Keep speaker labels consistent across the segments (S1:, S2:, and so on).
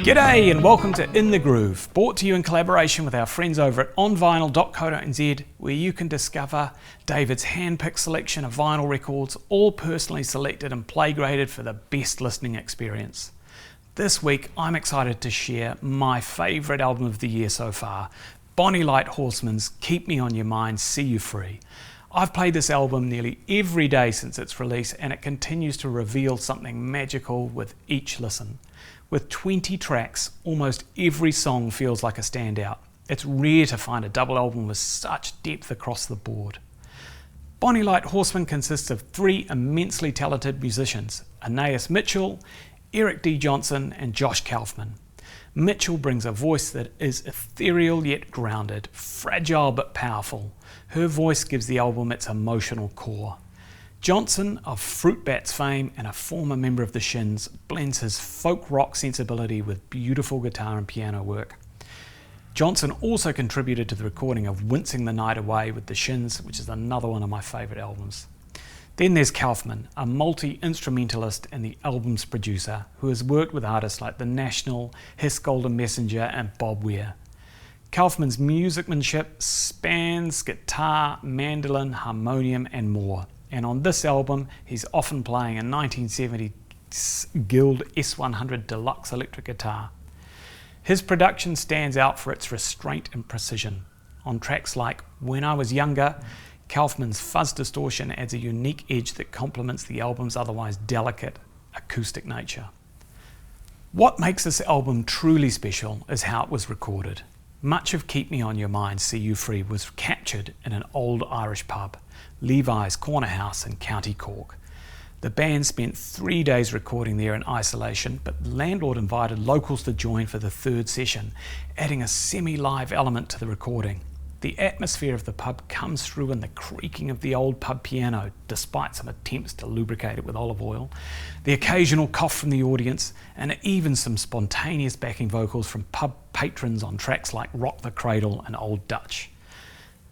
S1: G'day and welcome to In The Groove, brought to you in collaboration with our friends over at onvinyl.co.nz, where you can discover David's hand-picked selection of vinyl records, all personally selected and play-graded for the best listening experience. This week I'm excited to share my favourite album of the year so far, Bonnie Light Horseman's Keep Me On Your Mind, See You Free. I've played this album nearly every day since its release, and it continues to reveal something magical with each listen. With 20 tracks, almost every song feels like a standout. It's rare to find a double album with such depth across the board. Bonnie Light Horseman consists of three immensely talented musicians, Anais Mitchell, Eric D. Johnson and Josh Kaufman. Mitchell brings a voice that is ethereal yet grounded, fragile but powerful. Her voice gives the album its emotional core. Johnson, of Fruit Bats fame and a former member of the Shins, blends his folk rock sensibility with beautiful guitar and piano work. Johnson also contributed to the recording of Wincing the Night Away with the Shins, which is another one of my favourite albums. Then there's Kaufman, a multi-instrumentalist and the album's producer, who has worked with artists like The National, Hiss Golden Messenger and Bob Weir. Kaufman's musicmanship spans guitar, mandolin, harmonium and more. And on this album, he's often playing a 1970 Guild S100 Deluxe electric guitar. His production stands out for its restraint and precision. On tracks like When I Was Younger, Kaufman's fuzz distortion adds a unique edge that complements the album's otherwise delicate acoustic nature. What makes this album truly special is how it was recorded. Much of Keep Me On Your Mind, See You Free was captured in an old Irish pub, Levi's Corner House in County Cork. The band spent 3 days recording there in isolation, but the landlord invited locals to join for the third session, adding a semi-live element to the recording. The atmosphere of the pub comes through in the creaking of the old pub piano, despite some attempts to lubricate it with olive oil, the occasional cough from the audience, and even some spontaneous backing vocals from pub patrons on tracks like Rock the Cradle and Old Dutch.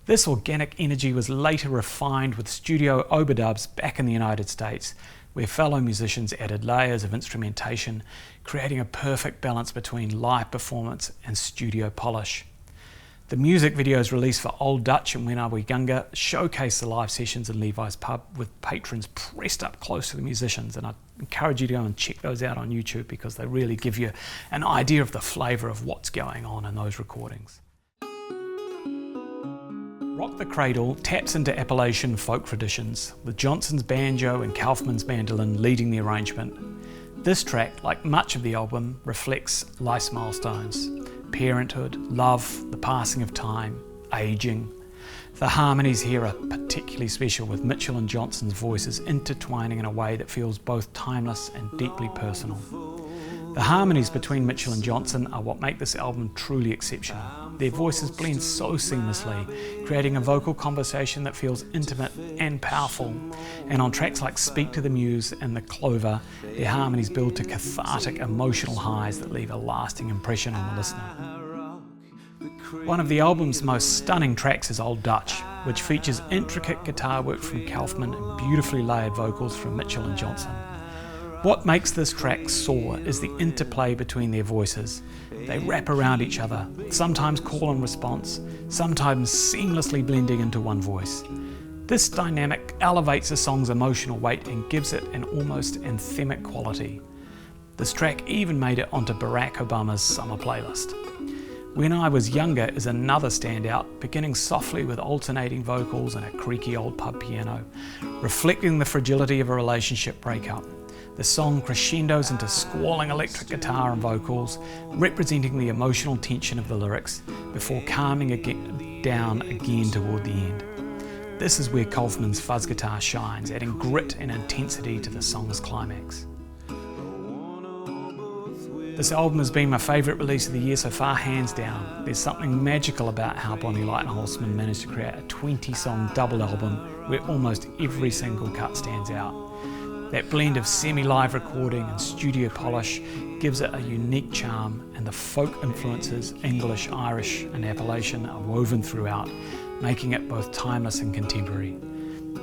S1: This organic energy was later refined with studio overdubs back in the United States, where fellow musicians added layers of instrumentation, creating a perfect balance between live performance and studio polish. The music videos released for Old Dutch and When I Was Younger showcase the live sessions in Levi's pub with patrons pressed up close to the musicians, and I encourage you to go and check those out on YouTube because they really give you an idea of the flavour of what's going on in those recordings. Rock the Cradle taps into Appalachian folk traditions, with Johnson's banjo and Kaufman's mandolin leading the arrangement. This track, like much of the album, reflects life's milestones: parenthood, love, the passing of time, aging. The harmonies here are particularly special, with Mitchell and Johnson's voices intertwining in a way that feels both timeless and deeply personal. The harmonies between Mitchell and Johnson are what make this album truly exceptional. Their voices blend so seamlessly, creating a vocal conversation that feels intimate and powerful. And on tracks like Speak to the Muse and The Clover, their harmonies build to cathartic emotional highs that leave a lasting impression on the listener. One of the album's most stunning tracks is Old Dutch, which features intricate guitar work from Kaufman and beautifully layered vocals from Mitchell and Johnson. What makes this track soar is the interplay between their voices. They wrap around each other, sometimes call and response, sometimes seamlessly blending into one voice. This dynamic elevates a song's emotional weight and gives it an almost anthemic quality. This track even made it onto Barack Obama's summer playlist. When I Was Younger is another standout, beginning softly with alternating vocals and a creaky old pub piano, reflecting the fragility of a relationship breakup. The song crescendos into squalling electric guitar and vocals, representing the emotional tension of the lyrics, before calming down again toward the end. This is where Kaufman's fuzz guitar shines, adding grit and intensity to the song's climax. This album has been my favourite release of the year so far, hands down. There's something magical about how Bonnie Light Horseman managed to create a 20-song double album where almost every single cut stands out. That blend of semi-live recording and studio polish gives it a unique charm, and the folk influences, English, Irish and Appalachian, are woven throughout, making it both timeless and contemporary.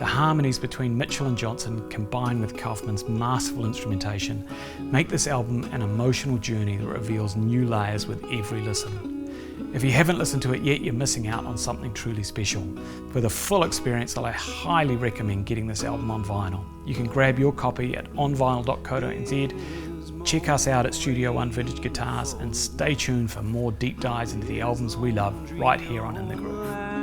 S1: The harmonies between Mitchell and Johnson, combined with Kaufman's masterful instrumentation, make this album an emotional journey that reveals new layers with every listen. If you haven't listened to it yet, you're missing out on something truly special. For the full experience, I highly recommend getting this album on vinyl. You can grab your copy at onvinyl.co.nz. Check us out at Studio One Vintage Guitars, and stay tuned for more deep dives into the albums we love right here on In the Groove.